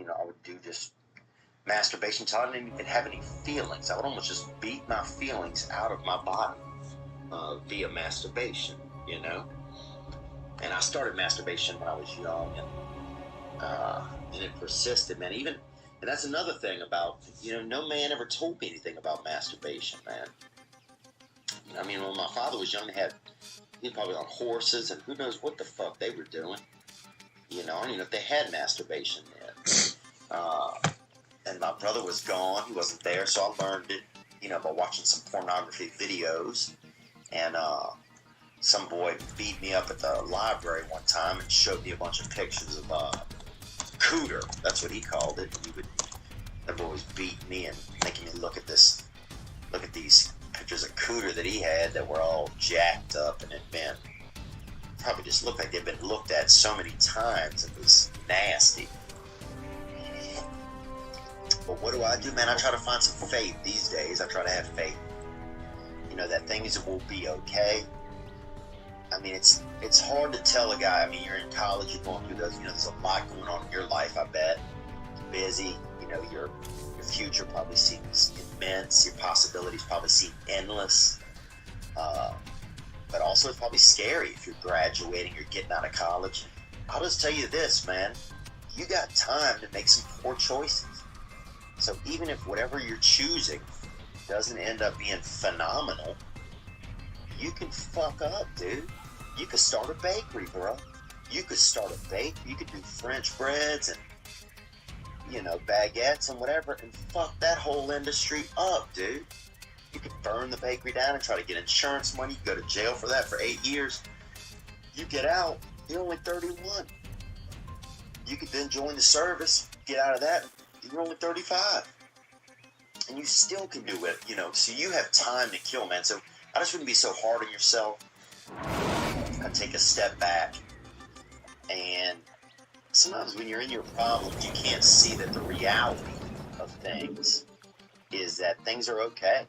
I would do just masturbation until I didn't even have any feelings. I would almost just beat my feelings out of my body via masturbation, And I started masturbation when I was young, and it persisted, man. And that's another thing about, no man ever told me anything about masturbation, man. When my father was young, he was probably on horses, and who knows what the fuck they were doing. I don't even know if they had masturbation yet. And my brother was gone. He wasn't there, so I learned it, by watching some pornography videos. And some boy beat me up at the library one time and showed me a bunch of pictures of cooter. That's what he called it. That boy was beating me and making me look at these pictures of cooter that he had that were all jacked up and had been, probably just looked like they'd been looked at so many times. It was nasty. But what do I do, man? I try to find some faith these days. I try to have faith, that things will be okay. It's hard to tell a guy. You're in college, you're going through those, there's a lot going on in your life, I bet. You're busy, your future probably seems immense. Your possibilities probably seem endless. But also it's probably scary if you're graduating, you're getting out of college. I'll just tell you this, man. You got time to make some poor choices. So even if whatever you're choosing doesn't end up being phenomenal, you can fuck up, dude. You could start a bakery, bro. You could start a bake. You could do French breads and, baguettes and whatever, and fuck that whole industry up, dude. You could burn the bakery down and try to get insurance money. You go to jail for that for 8 years. You get out, you're only 31. You could then join the service, get out of that, you're only 35. And you still can do it, so you have time to kill, man. So I just wouldn't be so hard on yourself. I'd take a step back. And sometimes when you're in your problems, you can't see that the reality of things is that things are okay.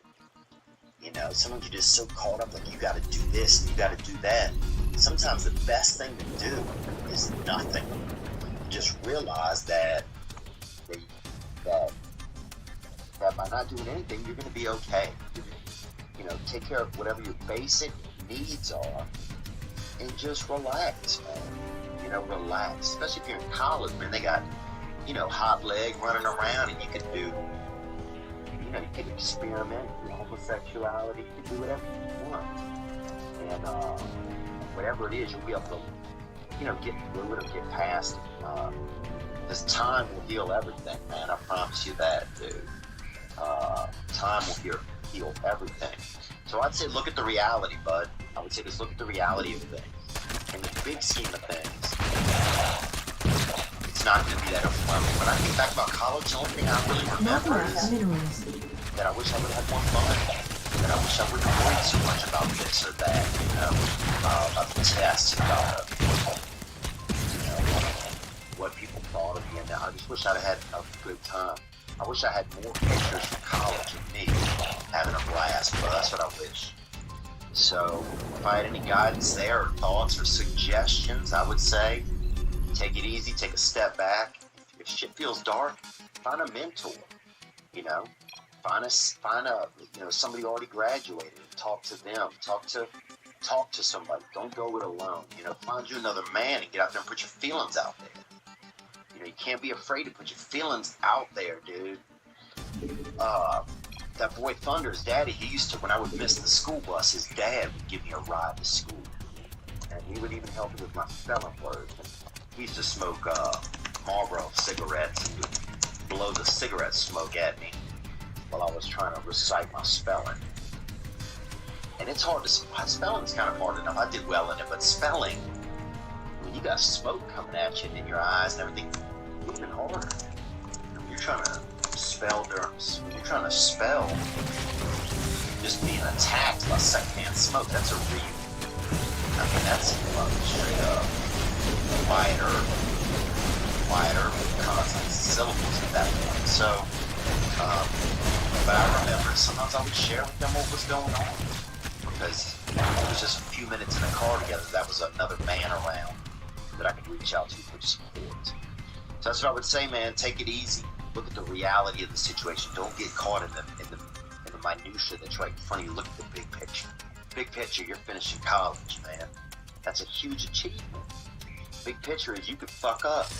Sometimes you're just so caught up, like you got to do this and you got to do that. Sometimes the best thing to do is nothing. Just realize that by not doing anything, you're going to be okay. Take care of whatever your basic needs are and just relax, man. Relax. Especially if you're in college, man. They got, hot leg running around, and you can do, you can experiment with homosexuality. You can do whatever you want. And whatever it is, you'll be able to, get through it or get past it. This time will heal everything, man. I promise you that, dude. Time will heal everything. So I'd say look at the reality, bud. I would say just look at the reality of things. In the big scheme of things, it's not going to be that overwhelming. When I think back about college, the only thing I really remember is that I wish I would have had more fun. That I wish I wouldn't have worried so much about this or that, about the tests, about what people thought of me. And I just wish I'd had a good time. I wish I had more pictures from college of me having a blast, but that's what I wish. So if I had any guidance there or thoughts or suggestions, I would say take it easy, take a step back. If shit feels dark, find a mentor, find a somebody already graduated and talk to them, talk to somebody. Don't go it alone. Find you another man and get out there and put your feelings out there. You can't be afraid to put your feelings out there, dude. That boy Thunder's daddy, he used to, when I would miss the school bus, his dad would give me a ride to school. And he would even help me with my spelling words. And he used to smoke Marlboro cigarettes and would blow the cigarette smoke at me while I was trying to recite my spelling. And it's hard to, spelling's kind of hard enough. I did well in it, but spelling, when you got smoke coming at you and in your eyes and everything, it's even harder. You're trying to spell, just being attacked by secondhand smoke, that's a real, that's straight up quieter consonants, syllables at that point. So, but I remember sometimes I would share with them what was going on, because it was just a few minutes in the car together, that was another man around that I could reach out to for support. So that's what I would say, man. Take it easy. Look at the reality of the situation. Don't get caught in the minutia that's right in front of you. Look at the big picture. Big picture, you're finishing college, man. That's a huge achievement. Big picture is you can fuck up,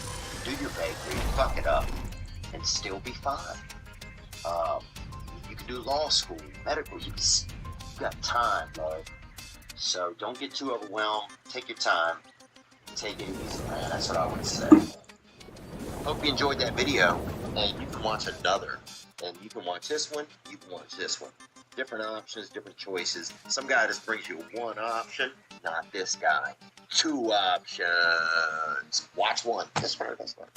do your bakery, fuck it up, and still be fine. You can do law school, medical. You got time, bro. So don't get too overwhelmed. Take your time. Take it easy, man. That's what I would say. Hope you enjoyed that video, and you can watch another. And you can watch this one, you can watch this one. Different options, different choices. Some guy just brings you one option, not this guy. Two options. Watch one. This one or this one.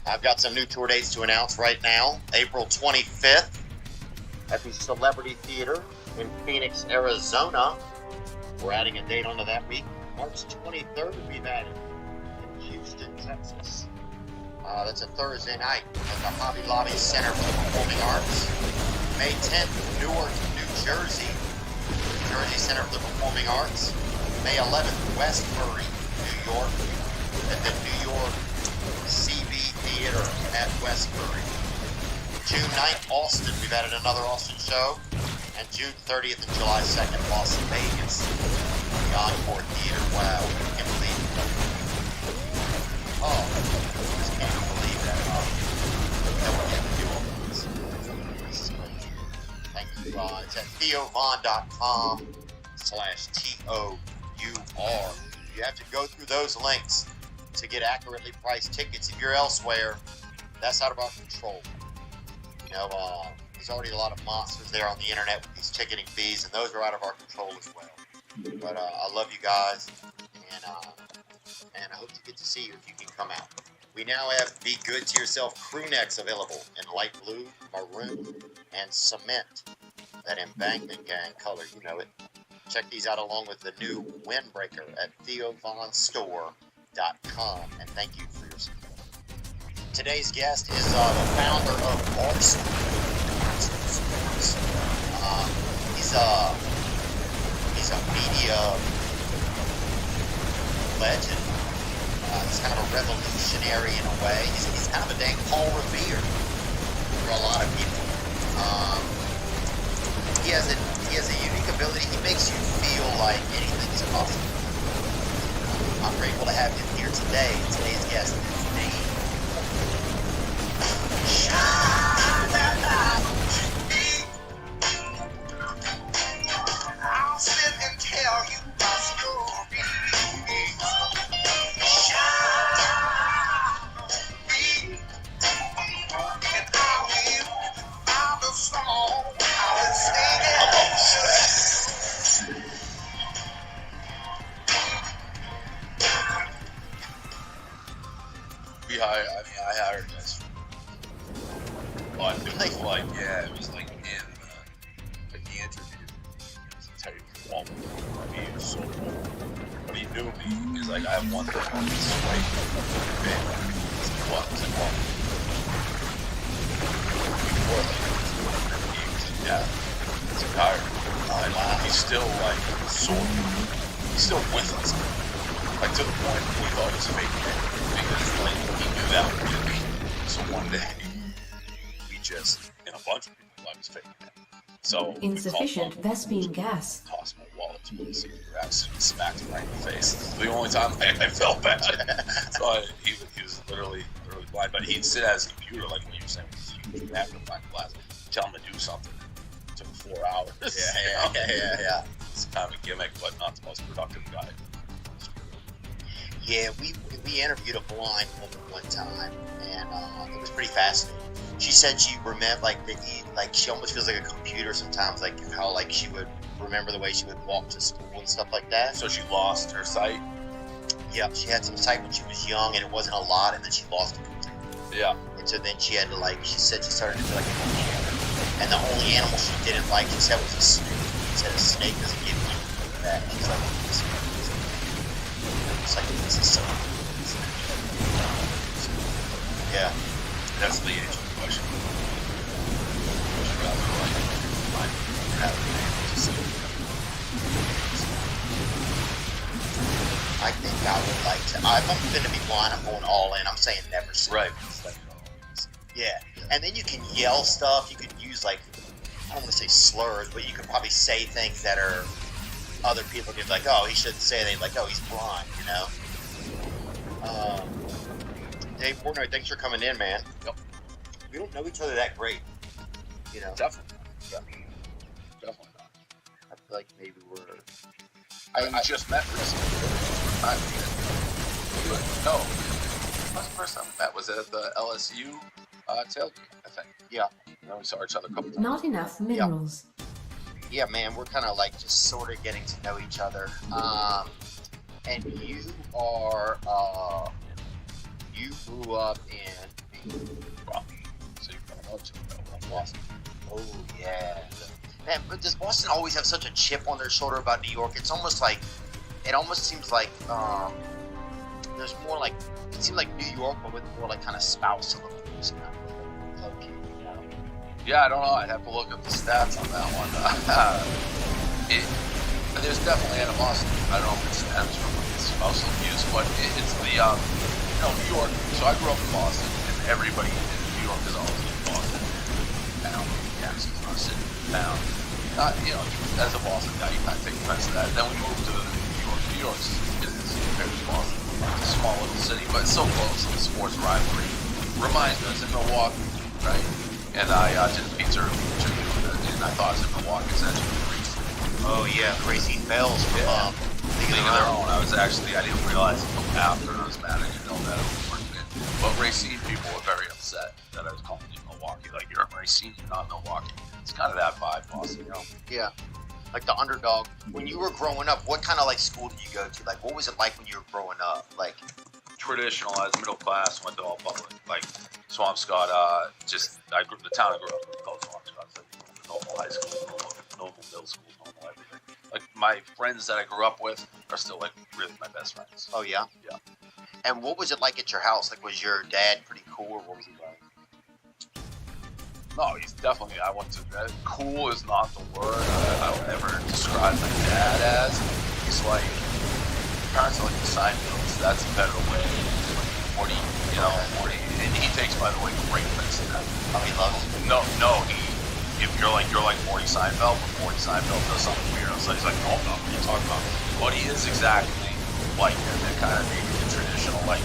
I've got some new tour dates to announce right now. April 25th at the Celebrity Theater in Phoenix, Arizona. We're adding a date onto that week. March 23rd, we've added in Houston, Texas. That's a Thursday night at the Hobby Lobby Center for the Performing Arts. May 10th, Newark, New Jersey. New Jersey Center for the Performing Arts. May 11th, Westbury, New York, at the New York CB Theater at Westbury. June 9th, Austin. We've added another Austin show. And June 30th and July 2nd, Las Vegas. The Encore Theater. Wow, I can't believe it. Oh, I just can't even believe that. That we're getting to do all this. This is crazy. Thank you. It's at theovon.com/TOUR. You have to go through those links to get accurately priced tickets. If you're elsewhere, that's out of our control. You know, there's already a lot of monsters there on the internet with these ticketing fees, and those are out of our control as well. But I love you guys, and I hope to get to see you if you can come out. We now have Be Good to Yourself crew necks available in light blue, maroon, and cement. That Embankment Gang color, you know it. Check these out along with the new Windbreaker at theovonstore.com, and thank you for your support. Today's guest is the founder of Barstool. He's a media legend. He's kind of a revolutionary in a way. He's kind of a dang Paul Revere for a lot of people. He has a unique ability. He makes you feel like anything's possible. I'm grateful to have him here today. Today's guest is Nate. I'll sit and tell you my story. And I will find a song. I will sing it. I hired this. But it was like, yeah, it was like in the interview. Tell you what, he was so cool. But he knew me. He's like, I have one thing on this right. Okay. What? I was like, what? Before like, he was in death. He's retired. And he's still like sort of, he's still with us. Like to the point where we thought it was fake. Because like, he knew that would be me. So one day, we just, and a bunch of people thought it was fake. So insufficient Vespine gas. Tossed my wallet to the cigarettes and smacked him right in the face. It's the only time I felt bad. So he was literally blind. But he'd sit at his computer, like what you were saying, with this huge magnifying glass, tell him to do something. It took 4 hours. Yeah. It's kind of a gimmick, but not the most productive guy. Yeah, we interviewed a blind woman one time, and it was pretty fascinating. She said she remembered, like she almost feels like a computer sometimes, like how like she would remember the way she would walk to school and stuff like that. So she lost her sight? Yep, she had some sight when she was young, and it wasn't a lot, and then she lost it. Yeah. And so then she had to she said she started to feel like a computer. And the only animal she didn't like, she said, was a snake. She said a snake doesn't give you that. She's like, it's like, this is so. Yeah. that's the age of the question. Would you rather like have a name to say? I think I would like to. If I'm going to be blind, I'm going all in. I'm saying never see. Right. Yeah. And then you can yell stuff. You could use, like, I don't want to say slurs, but you could probably say things that are other people could be like, oh, he shouldn't say anything. Like, oh, he's blind, you know? Dave Portnoy, thanks for coming in, man. Yep. We don't know each other that great, you know? Definitely. Yeah. Definitely not. I feel like maybe we're... I just met recently. No. That's the first time we met was at the LSU tailgate, I think. Yeah. You know, we saw each other a couple times. Not enough minerals. Yeah, man, we're kind of like just sort of getting to know each other. And you are, you grew up in Rocky. So you kind of know each other. Boston. Oh, yeah. Man, but does Boston always have such a chip on their shoulder about New York? It's almost like, it almost seems like there's more like, it seems like New York, but with more like kind of spouse elements, you know, low-key, you know? Yeah, I don't know. I'd have to look up the stats on that one. There's definitely animosity. I don't know if it stems from spousal abuse, but it's the, New York. So I grew up in Boston, and everybody in New York is always in Boston. Town, Texas, not city, town. Not, as a Boston guy, you kind of take offense to that. Then we moved to New York. New York is very Boston. It's a small little city, but it's so close. The sports rivalry reminds me. I was in Milwaukee, right? And I did a pizza review, and I thought it was in Milwaukee. It's actually Greece. Oh, yeah, Racine Bells from League of Their Own. I didn't realize until after I was mad. I didn't know that I was working it. But Racine people were very upset that I was calling it Milwaukee. Like, you're in Racine, you're not Milwaukee. It's kind of that vibe, Boston, Yeah. Like the underdog. When you were growing up, what kind of like school did you go to? Like, what was it like when you were growing up? Like, traditional as middle class, went to all public. Like, Swampscott, the town I grew up in called Swampscott. It's like normal high school, normal middle school, normal everything. Like, my friends that I grew up with are still, like, really my best friends. oh, yeah? Yeah. And what was it like at your house? Like, was your dad pretty cool, or what was he like? No, he's definitely, cool is not the word I would ever describe my dad as. He's like, parents are like the Seinfelds. That's a better way. Like 40, 40. And he takes, by the way, great risks in that. Oh, he loves it? No, if you're like 40 Seinfeld, but 40 Seinfeld does something weird. So he's like, no, what are you talking about? But he is exactly like that kind of maybe the traditional, like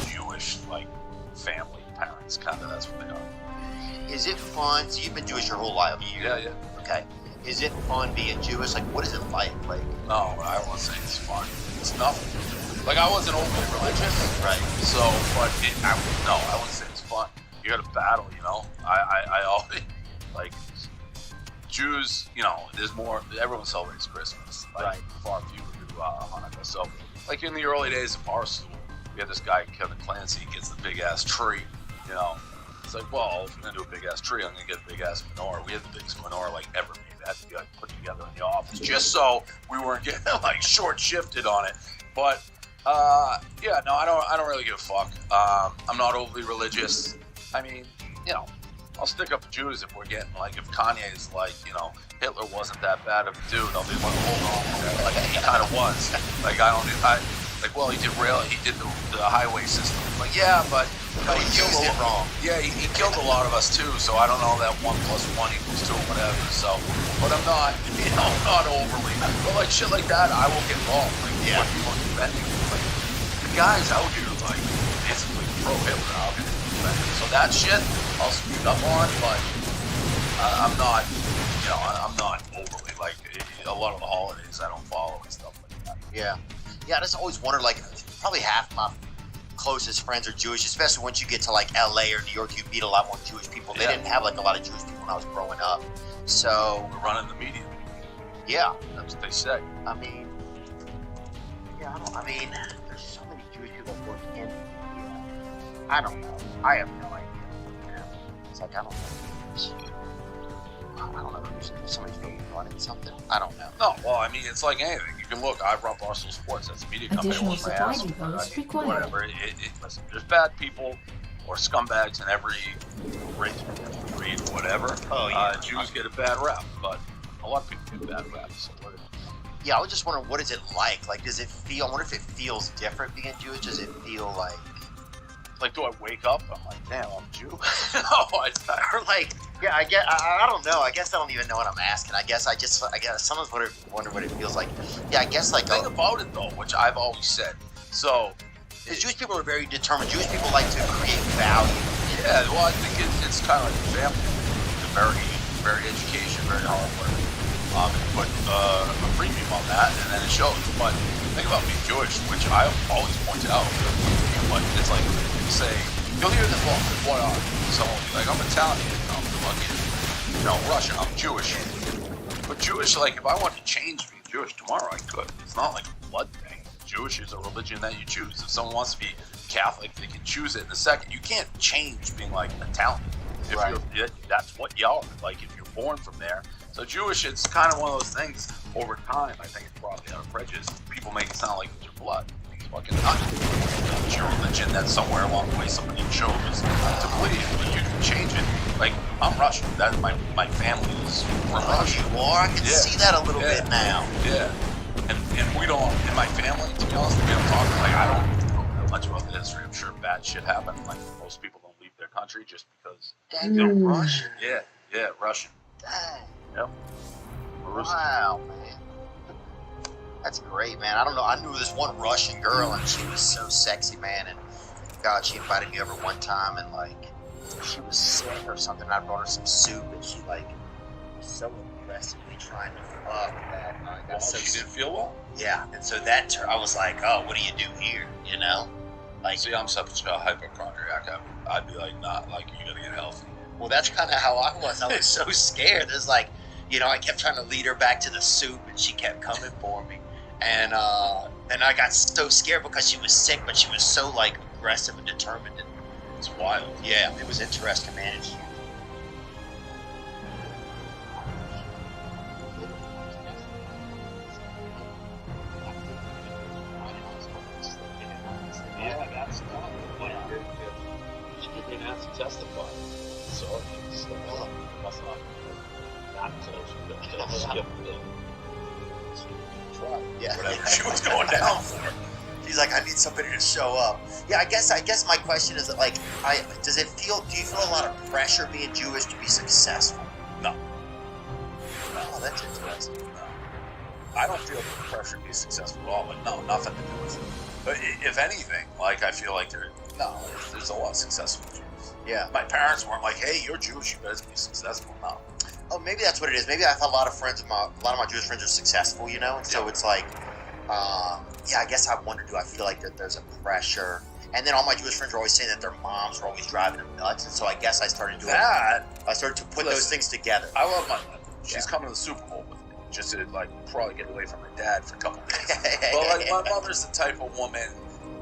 Jewish, like, family. Parents, kind of, that's what they are. Is it fun? So you've been Jewish your whole life? Yeah. Okay. Is it fun being Jewish? Like, what is it like? Like, no, I won't say it's fun. It's nothing. Like, I wasn't overly religious, right? So, but I wouldn't say it's fun. You got to battle, I always, like, Jews, there's more. Everyone celebrates Christmas. Like, right. Far fewer do Hanukkah. So, like, in the early days of our school, we had this guy, Kevin Clancy, he gets the big ass tree. It's like, well, if I'm gonna do a big ass tree, I'm gonna get a big ass menorah. We had the biggest menorah like ever made. It had to be like put together in the office, just so we weren't getting like short shifted on it. But I don't really give a fuck. I'm not overly religious. I mean, I'll stick up for Jews if we're getting like, if Kanye is like, Hitler wasn't that bad of a dude, I'll be like, hold on, like he kind of was. Like he did the highway system. Like, yeah, but he killed it wrong. Yeah, he killed a lot of us too. So I don't know that 1 + 1 = 2 or whatever. So, but I'm not, not overly. But like shit like that, I will get involved. Like, yeah, when people are defending, like the guys out here, like basically pro Hitler out here defending. So that shit, I'll speak up on, but I'm not, I'm not overly like a lot of the holidays I don't follow and stuff like that. Yeah. Yeah, I just always wondered, like, probably half my closest friends are Jewish, especially once you get to, like, LA or New York, you meet a lot more Jewish people. They didn't have, like, a lot of Jewish people when I was growing up. So... We're running the media. Yeah. That's what they say. I mean, there's so many Jewish people that work in media. I don't know. I have no idea. It's like, I don't know. There's somebody's maybe running something. I don't know. No, well, I mean, it's like anything. You can look. I run Barstool Sports. That's a media company. Additional supply depots required. Whatever. Listen, there's bad people or scumbags in every race, breed, whatever. Oh, yeah. Jews get a bad rap, but a lot of people get bad raps. So Yeah, I was just wondering, what is it like? Like, does it feel? I wonder if it feels different being Jewish. Does it feel like, do I wake up? I'm like, damn, I'm Jew. No, or like, yeah, I don't know. I guess I don't even know what I'm asking. I guess someone's wonder what it feels like. Yeah, I guess like the thing about it though, which I've always said, so is Jewish people are very determined. Jewish people like to create value. yeah, well, I think it's kind of like a family. It's very, very education, very hard work. Put a premium on that, and then it shows. But think about being Jewish, which I always point out. But it's like people say, you'll hear this one. What are you? Someone will be like, I'm Italian, I'm fucking, Russian, I'm Jewish. But Jewish, like, if I wanted to change being Jewish tomorrow, I could. It's not like a blood thing. Jewish is a religion that you choose. If someone wants to be Catholic, they can choose it in a second. You can't change being like Italian. If Right. that's what you are. Like, if you're born from there. So Jewish, it's kind of one of those things. Over time, I think it's probably out of prejudice. People make it sound like it's your blood. It's fucking not. It's your religion that somewhere along the way somebody chose to believe. But you can change it. Like, I'm Russian. That my family is from Russia. You are. I can see that a little bit now. Yeah. And we don't, in my family, to be honest, we don't talk, like, I don't know much about the history. I'm sure bad shit happened. Like, most people don't leave their country just because. Dang, you're Russian. Yeah, Russian. Dang. Yep. Wow, man. That's great, man. I don't know. I knew this one Russian girl, and she was so sexy, man. And God, she invited me over one time, and like, she was sick or something. I brought her some soup, and she like was so aggressively trying to fuck that I got so She didn't feel well? yeah. And so that I was like, oh, what do you do here? You know, like. See, I'm such a hypochondriac. I'd be like, nah, like, you gotta get healthy. Well, that's kind of how I was. I was so scared. There's like, I kept trying to lead her back to the soup, and she kept coming for me. And then I got so scared because she was sick, but she was so like aggressive and determined. And It's wild. yeah, it was interesting, man. Yeah, that's not what I heard. She didn't have to testify. So it's must not try. Yeah. Whatever she was going down for. She's like, I need somebody to show up. Yeah, I guess my question is that, like, do you feel a lot of pressure being Jewish to be successful? No. Oh, that's interesting. I don't feel the pressure to be successful at all, but no, nothing to do with it. But if anything, like, I feel like there's a lot of successful Jews. Yeah. My parents weren't like, hey, you're Jewish, you better be successful. No. Oh, maybe that's what it is. Maybe I thought a lot of my Jewish friends are successful, and so it's like, I guess I wonder, do I feel like that there's a pressure? And then all my Jewish friends are always saying that their moms are always driving them nuts, and so I guess I started to put those things together. I love my mother. She's coming to the Super Bowl with me, just to, like, probably get away from her dad for a couple days. But, like, my mother's the type of woman,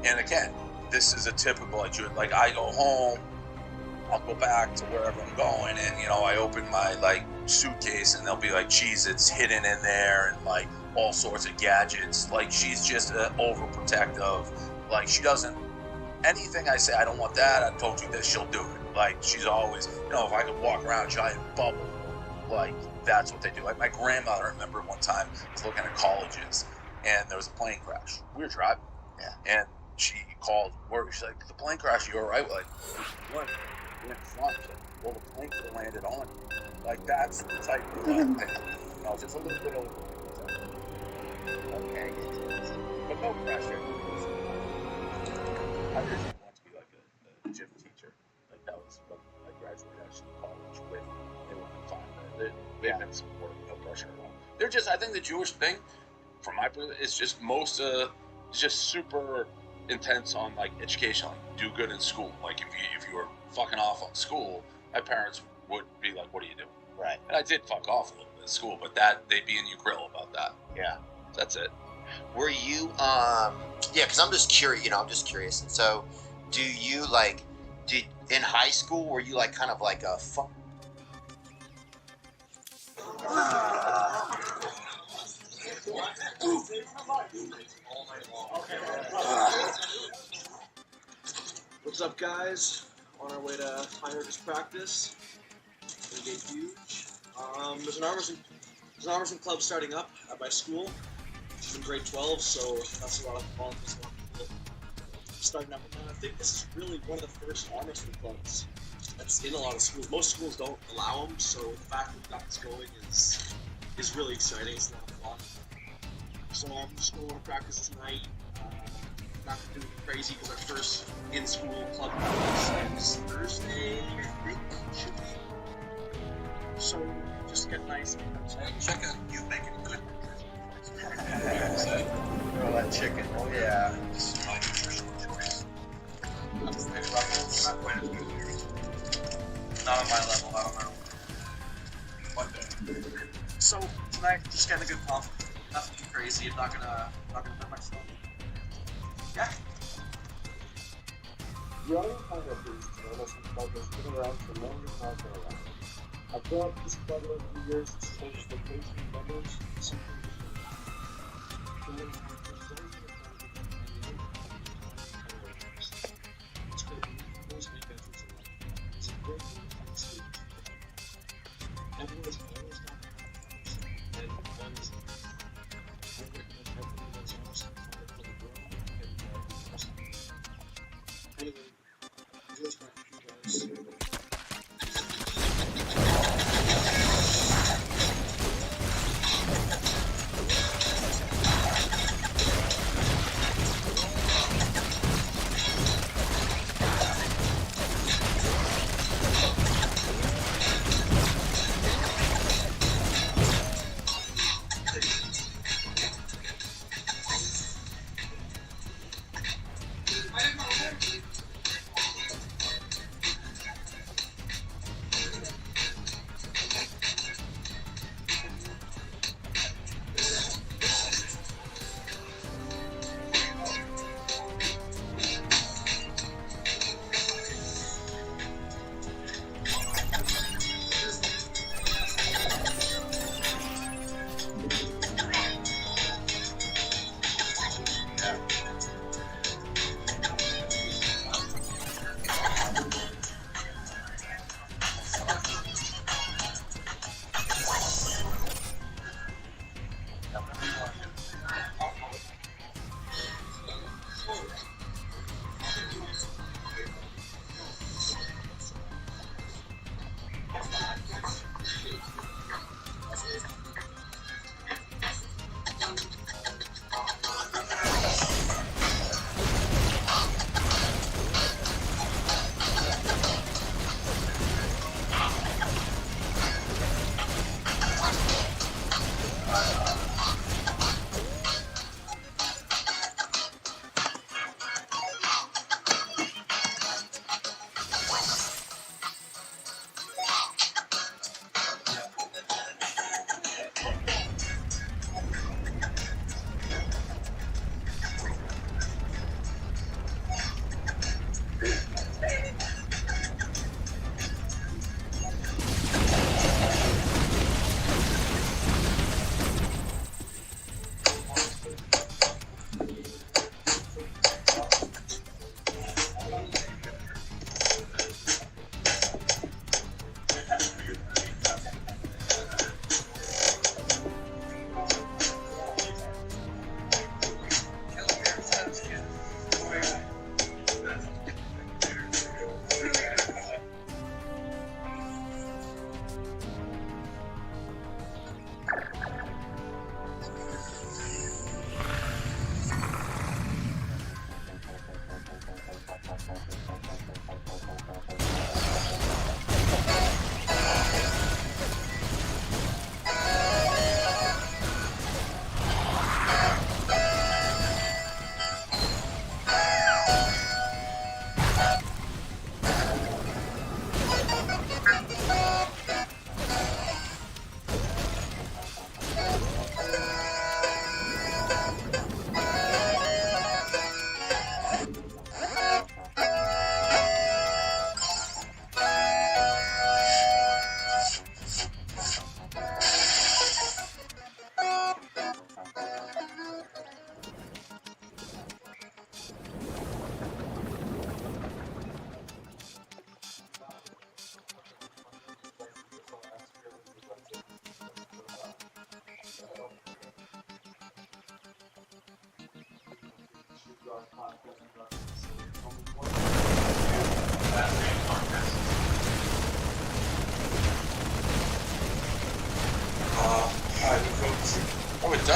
and again, this is a typical, like, I go home, I'll go back to wherever I'm going, and, I open my, like, suitcase, and there'll be, like, Cheez-Its hidden in there, and, like, all sorts of gadgets. Like, she's just overprotective. Like, she doesn't, anything I say, I don't want that, I told you this, she'll do it. Like, she's always, if I could walk around a giant bubble, like, that's what they do. Like, my grandmother, I remember one time, was looking at colleges, and there was a plane crash. We were driving, and she called work. She's like, the plane crash, you all right? We're like, what? We're in front. She's like, well, the plane could have landed on you. Like, that's the type of thing. Just a little bit over. Okay. But no pressure. I originally wanted to be like a gym teacher. Like, that was what I graduated actually college with. They were fine. They've been supportive, no pressure at all. They're just, I think the Jewish thing, from my perspective, is just it's just super intense on, like, education. Like, do good in school. Like, if you were fucking off on school, my parents would be like, what are you doing? Right. And I did fuck off a little bit in school, but they'd be in your grill about that. Yeah. That's it. Were you, because I'm just curious, And so, do you, like, in high school, were you, like, kind of like a fun? What's up, guys? on our way to High practice. It's gonna get huge. There's an armorsman club starting up at my school. She's in grade 12, so that's a lot of volunteers, a lot of people starting up. And I think this is really one of the first armorsman clubs that's in a lot of schools. Most schools don't allow them, so the fact that we've got this going is really exciting. It's a lot of fun. So I'm just going to practice tonight. Not going to do anything crazy because our first in-school club practice is Thursday, I think. Should be. So just get nice. Check out you making good. Oh, that chicken. Oh, yeah. This is my nutritional choice. Not quite as good. Not on my level, I don't know. One day. So tonight, just getting a good pump. Nothing too crazy. I'm not gonna hurt myself. Yeah. The Audio Combat Boost is almost club has been around for longer than I've been around. I've grown up this club over the years, it's changed location members, something different. It's great to meet most veterans alike. It's a great thing to see. Everyone's always got their and always I recommend everyone that's awesome for the world and awesome. Anyway, enjoy practice, you guys.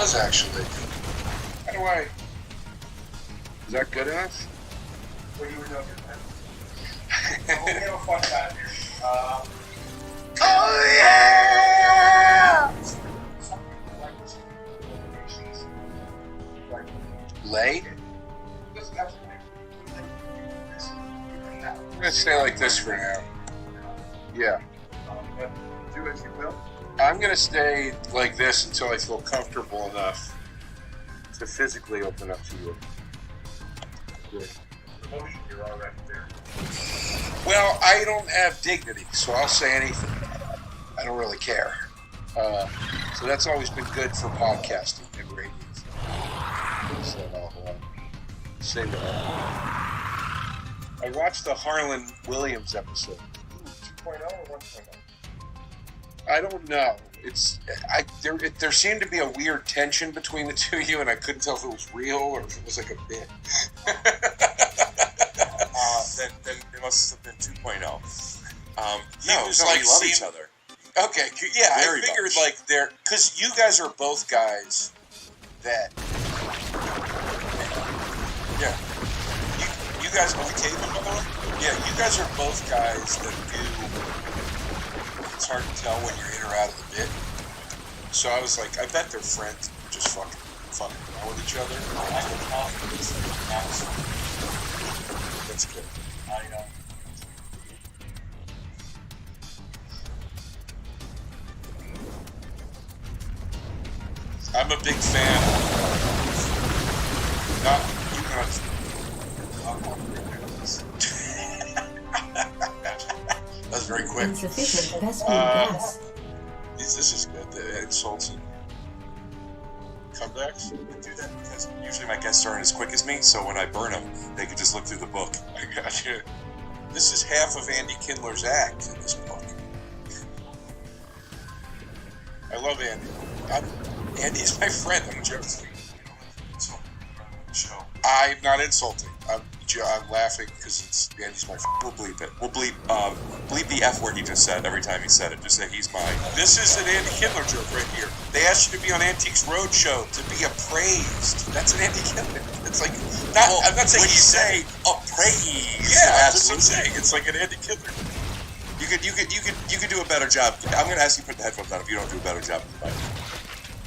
does actually. How do I? Is that good enough? What you were doing your pen. We have a fun time here. Oh yeah! Lay? I'm gonna stay like this for now. Yeah. Do as you will. I'm gonna stay like this until I feel comfortable enough to physically open up to you. Good. The motion, you're already there. Well, I don't have dignity, so I'll say anything. I don't really care. So that's always been good for podcasting and radio. So I'll say that. I watched the Harlan Williams episode. 2.0 or 1.0? I don't know. There seemed to be a weird tension between the two of you, and I couldn't tell if it was real or if it was like a bit. Then it must have been 2.0. No, we love each other. Okay, yeah, Very I figured much. like because you guys are both guys that, yeah, you guys are we taping by the way? Yeah, you guys are both guys that do. It's hard to tell when you're in or out of the bit. So I was like, I bet they're friends, just fucking around with each other. That's good. I know. I'm a big fan. Not you guys. That's very quick. Insufficient Vespene gas. This is good. The insults and comebacks. I do that because usually my guests aren't as quick as me, so when I burn them, they can just look through the book. I got you. This is half of Andy Kindler's act in this book. I love Andy. Andy's my friend. I'm joking. I'm not insulting. I'm laughing because it's Andy's my friend. We'll bleep it. We'll bleep the F word he just said every time he said it. Just say he's mine. This is an Andy Kindler joke right here. They asked you to be on Antiques Roadshow to be appraised. That's an Andy Kindler. It's like, I'm not saying when you say appraised. Yeah, that's what I'm saying. It's like an Andy Kindler. You could do a better job. I'm gonna ask you to put the headphones on if you don't do a better job.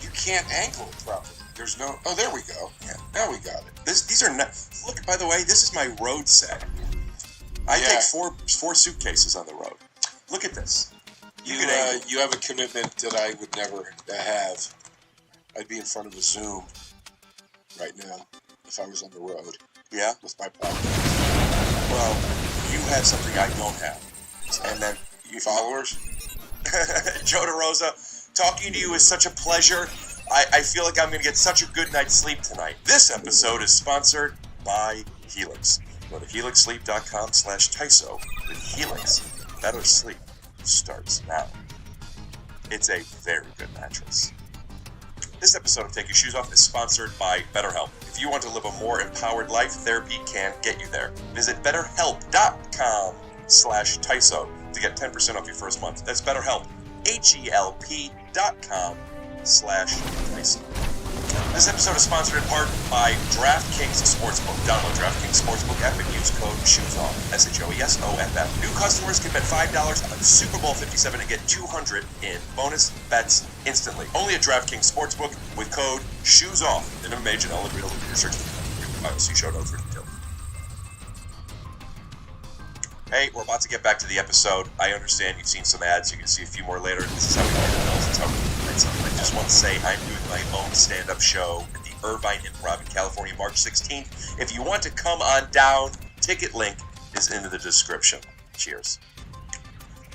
You can't angle it properly. There's no. Oh, there we go. Yeah, now we got it. These are not. Look, by the way, this is my road set. I take four suitcases on the road. Look at this. You have a commitment that I would never have. I'd be in front of a Zoom right now if I was on the road. Yeah, with my podcast. Well, you have something I don't have, and then you followers. Joe DeRosa, talking to you is such a pleasure. I feel like I'm going to get such a good night's sleep tonight. This episode is sponsored by Helix. Go to helixsleep.com/Tyso. With Helix, better sleep starts now. It's a very good mattress. This episode of Take Your Shoes Off is sponsored by BetterHelp. If you want to live a more empowered life, therapy can get you there. Visit betterhelp.com/Tyso to get 10% off your first month. That's BetterHelp. HELP.com/Tyso. This episode is sponsored in part by DraftKings Sportsbook. Download DraftKings Sportsbook app and use code SHOESOFF, SHOESOFF. New customers can bet $5 on Super Bowl 57 and get $200 in bonus bets instantly. Only at DraftKings Sportsbook with code SHOESOFF. Minimum age and eligibility restrictions. See show notes for details. Hey, we're about to get back to the episode. I understand you've seen some ads. You can see a few more later. This is how we pay the bills. It's how we do something. I just want to say I'm doing my own stand-up show at the Irvine Improv in California, March 16th. If you want to come on down, ticket link is in the description. Cheers.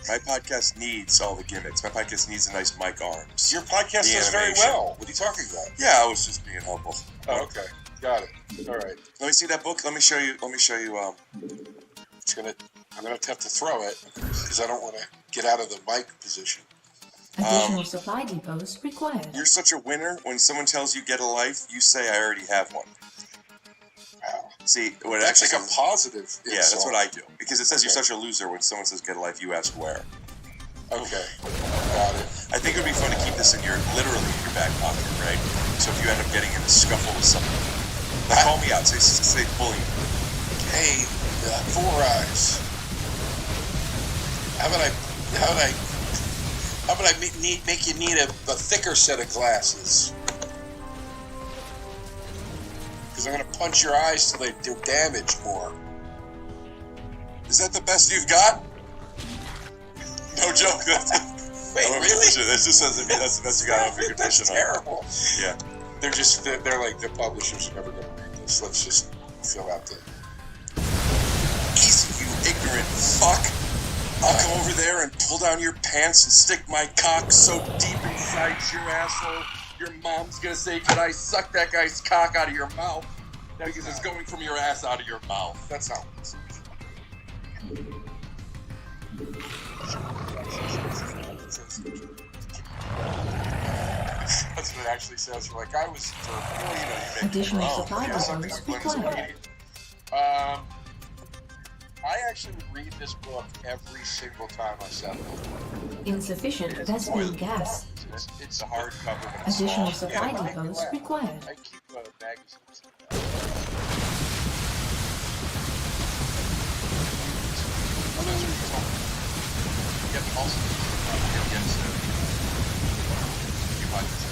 My podcast needs all the gimmicks. My podcast needs a nice mic arms. Your podcast does very well. What are you talking about? Yeah, I was just being humble. Oh, okay. Got it. All right. Let me see that book. Let me show you. I'm gonna have to throw it because I don't want to get out of the mic position. Additional supply depots required. You're such a winner. When someone tells you get a life, you say I already have one. Wow. See, what That's actually like a positive. Yeah, that's insult. what I do. Because it says you're such a loser when someone says get a life, you ask where. Okay, got it. I think it would be fun to keep this literally in your back pocket, right? So if you end up getting in a scuffle with someone, like, call me out, say bully me. Hey, Four Eyes. How about I make you need a thicker set of glasses? Because I'm gonna punch your eyes till they do damage more. Is that the best you've got? No joke. Wait, really? This just says that's the best you got. Figure That's terrible. Yeah. They're like, the publishers are never gonna read this. Let's just fill out the. Easy, you ignorant fuck. I'll come over there and pull down your pants and stick my cock so deep inside your asshole. Your mom's gonna say, "Could I suck that guy's cock out of your mouth?" Because it's going from your ass out of your mouth. That's not what this is. That's what it actually says. You're like, I was for Well, you make Additional your own. supply Yeah, something items I'm playing as a required. comedian. I actually read this book every single time I sat down. Insufficient Vespene gas. It's a hardcover. But it's Additional small. supply Yeah, depots required. I keep magazines. Oh, that's what you told me. Yep, also, against a few buttons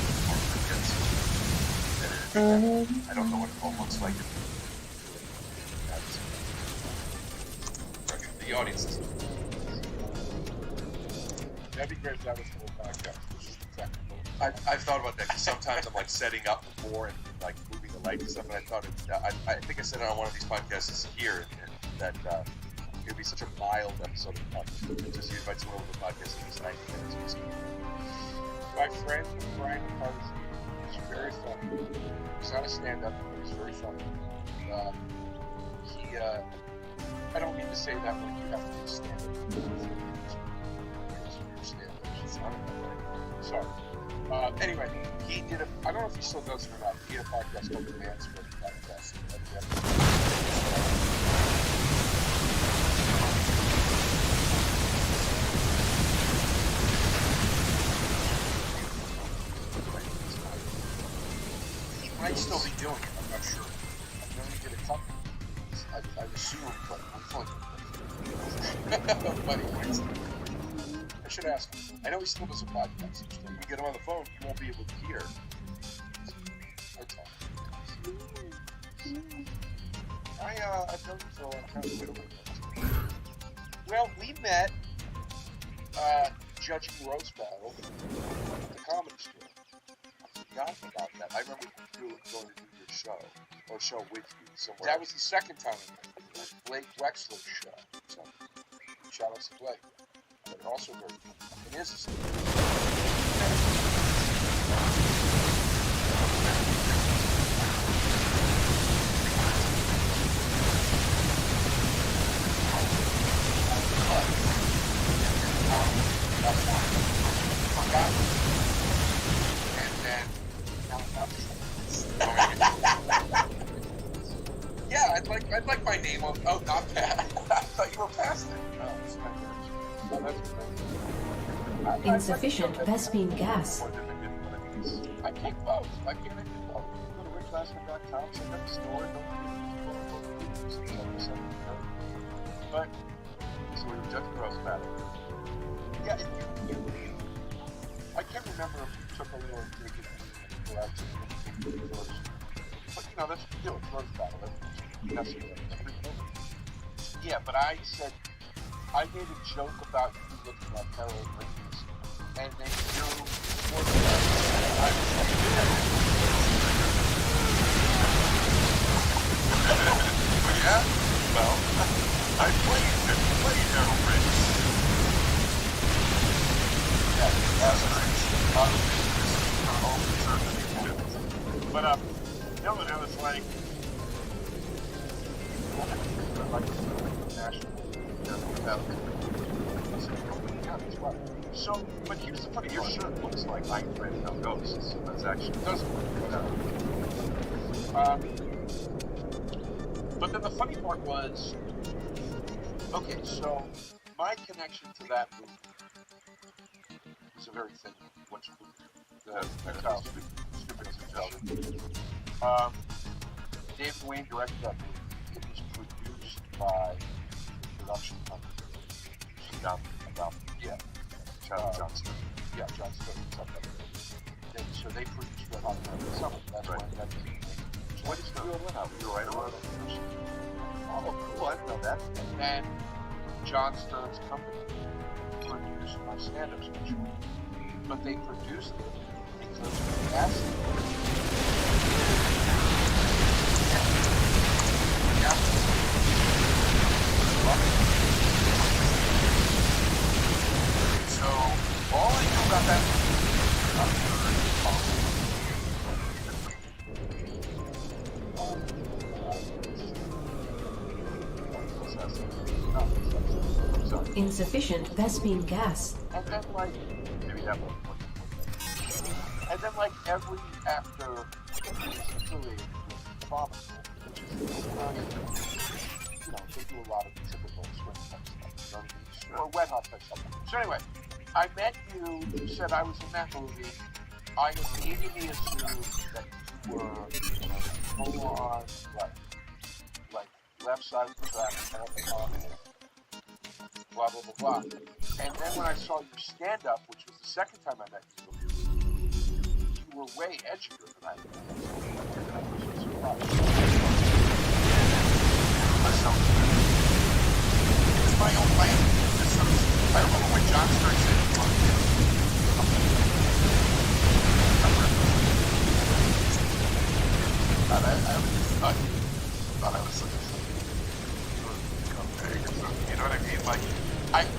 I don't know what it all looks like. The audience is. That'd be great if that was the whole podcast. I've thought about that because sometimes I'm like setting up before and like moving the light and stuff, and I thought I think I said it on one of these podcasts here that it would be such a mild episode of Punch. Just you invite someone over to the podcast and it's 90 minutes. My friend Brian McCarthy is very funny. He's not a stand-up, but he's very funny. I don't mean to say that when you have to be stand-up. Sorry. Anyway, he did I don't know if he still does it or not. He had a podcast called The Man's Podcast. He might still be doing it, I'm not sure. I've known he did a couple. I assume, but I'm funny. But anyways, I should ask him. I know he still does a podcast. When we get him on the phone, he won't be able to hear. I'd talk. I've known him for a long time. Well, we met judging Roast Battle at the Comedy Store. I forgot about that. I remember you going to do your show, or show with you somewhere. That was the second time I met you. It was Blake Wexler's show. So, shout out to Blake. But also very good. It is the same. And then, yeah, I'd like my name on. Oh, not that. I thought you were past it. Oh, it's my Insufficient Vespene gas. I take both. I can't make both. Go to richlasman.com, check out the store, but so we were judging Roast Battle. Yeah, I can't remember if we took a little break and go out to the first. But you know, that's what we do. It's Roast Battle. That's yeah, but I said I made a joke about you looking like Harold Ramis, and then you were I was like, Yeah? Well, I played Harold Ramis. yeah, that's nice. But Dylan, I was like, national. So, but here's the funny, your shirt looks like Iron Man No Ghosts. That's actually, it doesn't look but then the funny part was, okay, so my connection to that movie It's a very thin one. What's the Kyle stupid suggestion? David Wayne directed that movie. It was produced by the production company. John Stone. Yeah, John Stone. So they produced Red Hot American Summer. That's right. What is the real Red Hot? You're right around the Oh, cool. I didn't know that. And then John Stone's company produced my stand-up special. But they produced it because of acid. So all I know about that Insufficient Vespine gas. and then like maybe that one. And then like every after affiliated with Trauma School, which is they do a lot of typical swing type stuff, or wet hot type stuff. So anyway, I met you, you said I was in that movie. I immediately assumed that you were full on like left side of the track, blah blah blah blah. And then when I saw you stand up, which was the second time I met you, you were way edgier than I was. And I was surprised. It's my own plan. I remember when John started saying, thought I was such a scumbag or something. You know what I mean?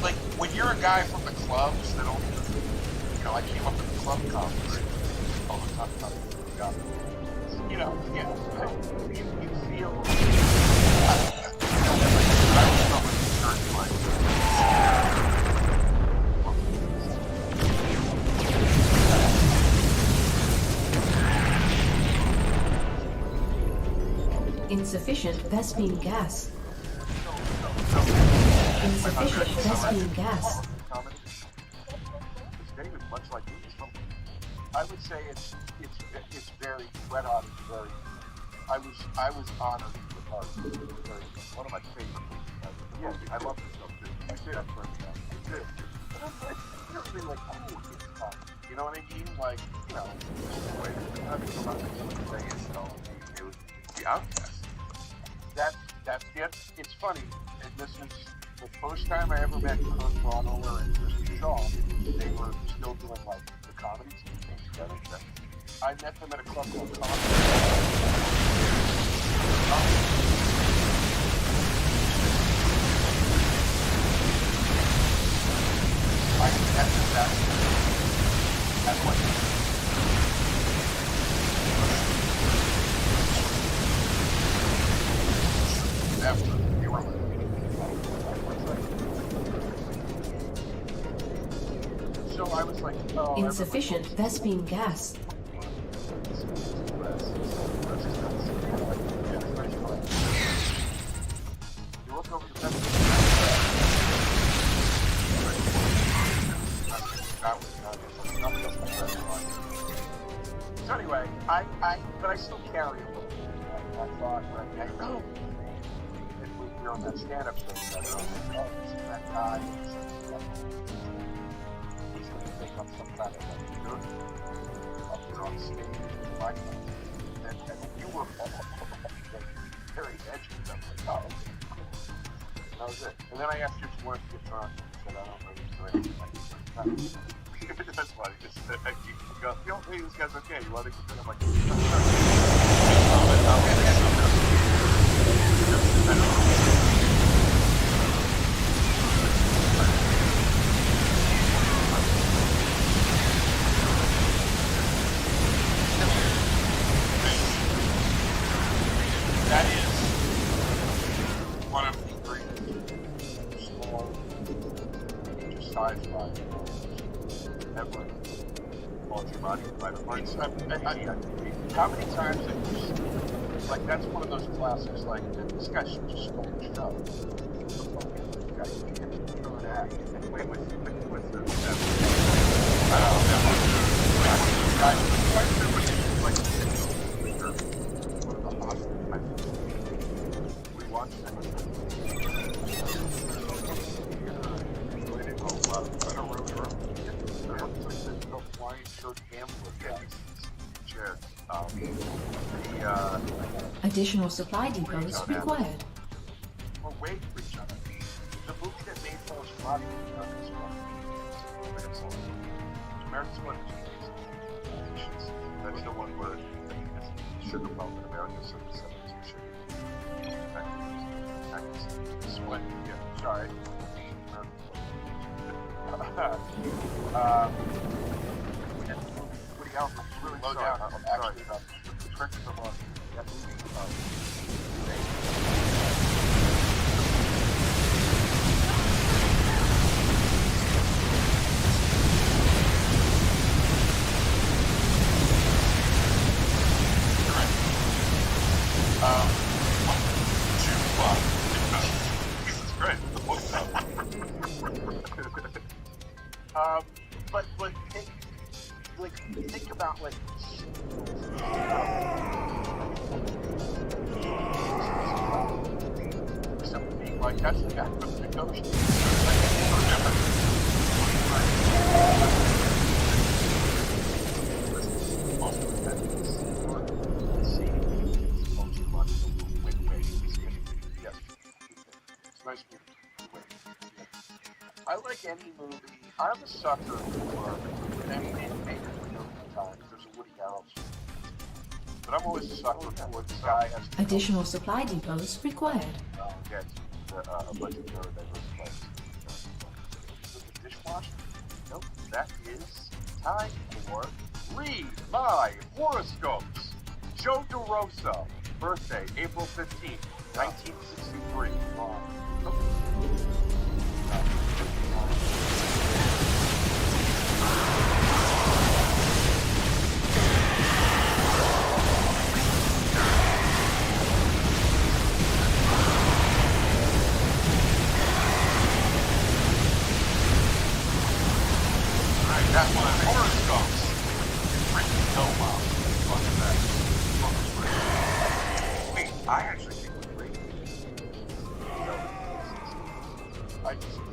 Like when you're a guy from the clubs that don't, I came up in the club conference all the time. You feel. I was probably concerned like. Insufficient Vespine gas. Insufficient Vespine gas. It's David, much like movies. I would say it's very Red Hot is very. I was honored with Hart. One of my favorite movies. Yeah, I love this stuff too. I did. That's where I did. But I'm like, really like, it's tough. You know what I mean? Like, the way I'm saying it was the Outcast. That's it. It's funny, and this is the first time I ever met Kurt Braunohler and Kristen Shaw. They were still doing like the comedy thing together. I met them at a club called Comedy. I met them that's what after you were so I was like, Insufficient Vespine gas. You look over the so anyway, but I still carry a little bit. I thought, I know. We were on that stand-up show together. I was like, this is that guy. He's going to take up some kind of leader up here on stage with the microphone. And you were very edgy. I was like, okay, cool. That was it. And then I asked you if you wanted to get drunk. And you said, I don't know if you're doing anything. That's funny. You don't think this guy's okay. You want to get drunk? I'm like, that is one of the greatest small, just sci-fi ever. Your body by the parts. How many times have you seen? Like that's one of those classics. Like this guy should just stole the show. I Guys, why is everybody like one of the hottest? We watched it. Additional supply depots required. We're waiting for each other. The movie that made Paul's body is American Squadron TD. That's the one where sugar bomb in America, so it's 72 sugar. Sweat, yeah, sorry. Woody Allen was really low down. I'm actually not the tricks of that movie. Jesus Christ, the book's up. But think about something being like that's the guy from the ocean. I like any movie. I'm a sucker for any animated times. There's a Woody Allen. But I'm always a sucker for the guy has Additional supply depots required. get the legendary diverse the dishwasher? Nope. That is time for Read My Horoscopes. Joe DeRosa, birthday April 15th, 1963. That one, horoscopes. No, fuck that. Wait, I actually think we're great. I just don't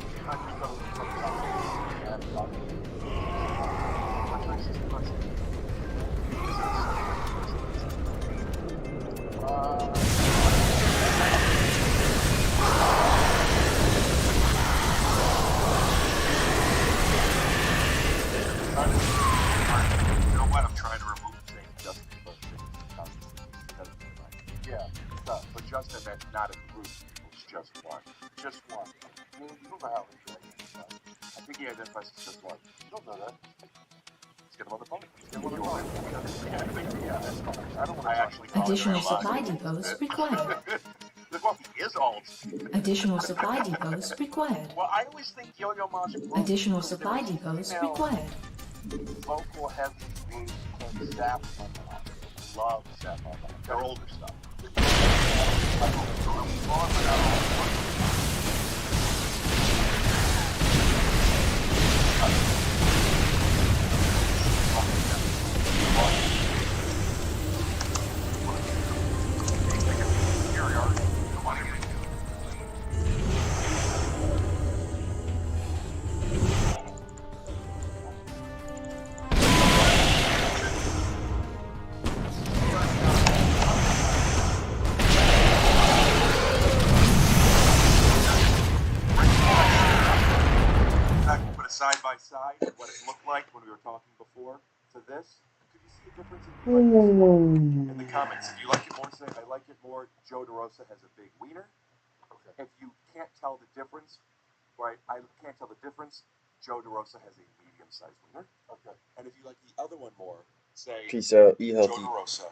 You know what? I'm trying to remove things just because yeah, but Justin meant not a group. It's just one. Just one. I mean, you don't know how to do it. I think he identifies as just one. You don't know that. Let's get him on the phone. Yeah, that's fine. I don't want to actually call Additional supply depots required. Well, he is old. Additional supply depots required. Well, I always think Yo-Yo Ma's Additional supply depots required. Local heavy group called Zap. Love Zap. Their older stuff. Side by side, what it looked like when we were talking before to this. Could you see a difference in the comments? If you like it more, say I like it more. Joe DeRosa has a big wiener. Okay. If you can't tell the difference, right? I can't tell the difference. Joe DeRosa has a medium-sized wiener. Okay. And if you like the other one more, say Peace out. Eat Joe healthy. DeRosa